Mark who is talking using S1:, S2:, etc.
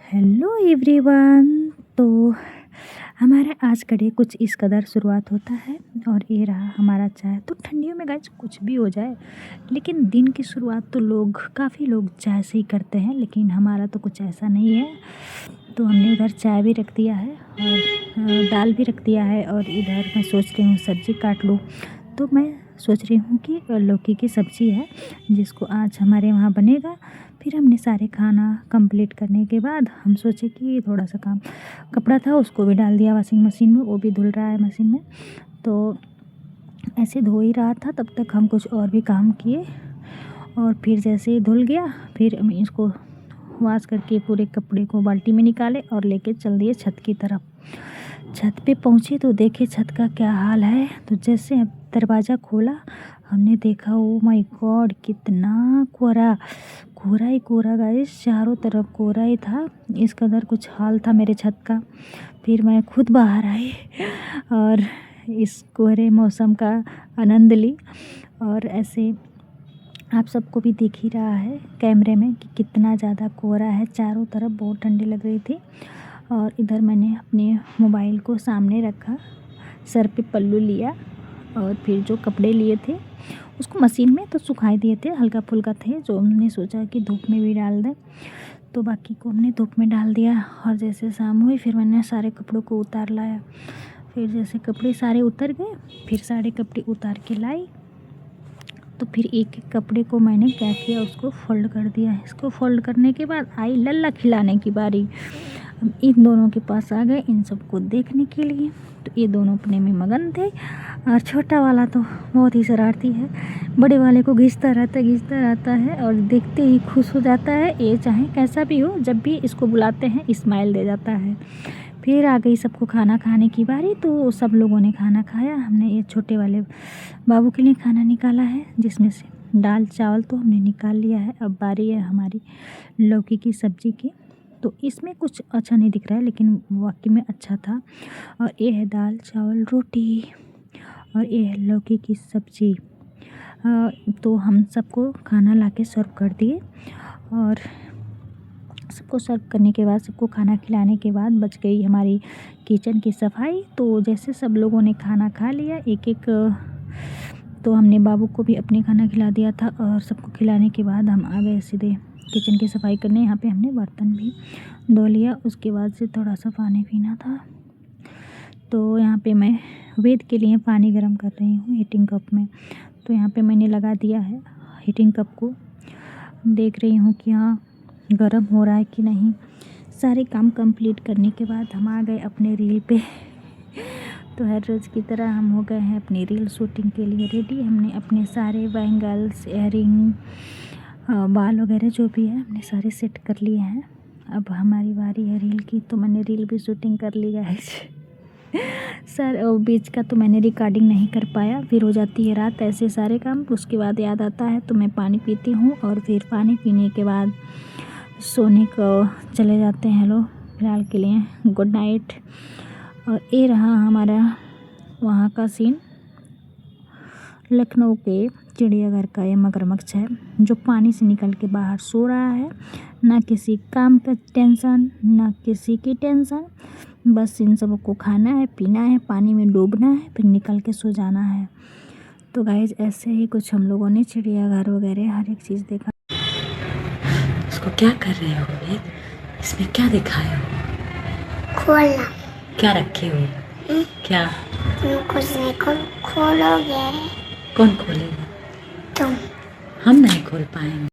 S1: Hello everyone. तो हमारा आज का डे कुछ इस कदर शुरुआत होता है और ये रहा हमारा चाय। तो ठंडियों में गाइस कुछ भी हो जाए, लेकिन दिन की शुरुआत तो काफ़ी लोग चाय से ही करते हैं, लेकिन हमारा तो कुछ ऐसा नहीं है। तो हमने उधर चाय भी रख दिया है और दाल भी रख दिया है, और इधर मैं सोच रही हूँ सब्ज़ी काट लूँ। तो मैं सोच रही हूँ कि लौकी की सब्ज़ी है जिसको आज हमारे वहाँ बनेगा। फिर हमने सारे खाना कंप्लीट करने के बाद हम सोचे कि थोड़ा सा काम कपड़ा था उसको भी डाल दिया वॉशिंग मशीन में, वो भी धुल रहा है मशीन में। तो ऐसे धो ही रहा था, तब तक हम कुछ और भी काम किए, और फिर जैसे ही धुल गया फिर हम इसको वॉश करके पूरे कपड़े को बाल्टी में निकाले और लेके चल दिए छत की तरफ। छत पे पहुँचे तो देखे छत का क्या हाल है। तो जैसे दरवाज़ा खोला हमने देखा, ओ माय गॉड, कितना कोहरा ही कोहरा गाइस, चारों तरफ कोहरा ही था। इस कदर कुछ हाल था मेरे छत का। फिर मैं खुद बाहर आई और इस कोहरे मौसम का आनंद ली। और ऐसे आप सबको भी दिख ही रहा है कैमरे में कि कितना ज़्यादा कोहरा है चारों तरफ, बहुत ठंडी लग रही थी। और इधर मैंने अपने मोबाइल को सामने रखा, सर पे पल्लू लिया, और फिर जो कपड़े लिए थे उसको मशीन में तो सुखाई दिए थे, हल्का फुल्का थे जो हमने सोचा कि धूप में भी डाल दें, तो बाकी को हमने धूप में डाल दिया। और जैसे शाम हुई फिर मैंने सारे कपड़ों को उतार लाया। फिर जैसे कपड़े सारे उतर गए फिर सारे कपड़े उतार के लाई। तो फिर एक एक कपड़े को मैंने क्या किया, उसको फोल्ड कर दिया। इसको फोल्ड करने के बाद आई लल्ला खिलाने की बारी। हम इन दोनों के पास आ गए इन सबको देखने के लिए। तो ये दोनों अपने में मगन थे, और छोटा वाला तो बहुत ही शरारती है, बड़े वाले को घिसता रहता है और देखते ही खुश हो जाता है। ये चाहे कैसा भी हो, जब भी इसको बुलाते हैं स्माइल दे जाता है। फिर आ गई सबको खाना खाने की बारी। तो सब लोगों ने खाना खाया। हमने ये छोटे वाले बाबू के लिए खाना निकाला है, जिसमें से दाल चावल तो हमने निकाल लिया है। अब बारी है हमारी लौकी की सब्ज़ी की। तो इसमें कुछ अच्छा नहीं दिख रहा है, लेकिन वाकई में अच्छा था। और ये है दाल चावल रोटी, और ये है लौकी की सब्ज़ी। तो हम सबको खाना लाके सर्व कर दिए, और सबको सर्व करने के बाद, सबको खाना खिलाने के बाद बच गई हमारी किचन की सफाई। तो जैसे सब लोगों ने खाना खा लिया एक एक, तो हमने बाबू को भी अपने खाना खिला दिया था, और सबको खिलाने के बाद हम आ गए सीधे किचन की सफाई करने। यहाँ पे हमने बर्तन भी धो लिया। उसके बाद से थोड़ा सा पानी पीना था, तो यहाँ पे मैं वेद के लिए पानी गर्म कर रही हूँ हीटिंग कप में। तो यहाँ पे मैंने लगा दिया है हीटिंग कप को, देख रही हूँ कि हाँ गर्म हो रहा है कि नहीं। सारे काम कंप्लीट करने के बाद हम आ गए अपने रील पे। तो हर रोज़ की तरह हम हो गए हैं अपनी रील शूटिंग के लिए रेडी। हमने अपने सारे बैंगल्स, इयररिंग, बाल वगैरह जो भी है हमने सारे सेट कर लिए हैं। अब हमारी बारी है रील की। तो मैंने रील भी शूटिंग कर ली है सर बीच का तो मैंने रिकॉर्डिंग नहीं कर पाया, फिर हो जाती है रात, ऐसे सारे काम। उसके बाद याद आता है तो मैं पानी पीती हूँ, और फिर पानी पीने के बाद सोने को चले जाते हैं लोग। फिलहाल के लिए गुड नाइट। और ये रहा हमारा वहाँ का सीन, लखनऊ के चिड़ियाघर का। ये मगरमच्छ है जो पानी से निकल के बाहर सो रहा है, ना किसी काम का टेंशन ना किसी की टेंशन, बस इन सबों को खाना है, पीना है, पानी में डूबना है, फिर निकल के सो जाना है। तो गाइज ऐसे ही कुछ हम लोगों ने चिड़ियाघर वगैरह हर एक चीज़ देखा।
S2: इसको क्या कर रहे हो वेद? इसमें क्या दिखाए हो?
S3: खोलना।
S2: क्या रखे हो? क्या?
S3: कुछ नहीं, खोलोगे।
S2: कौन खोलेगा?
S3: तुम।
S2: हम नहीं खोल पाएंगे।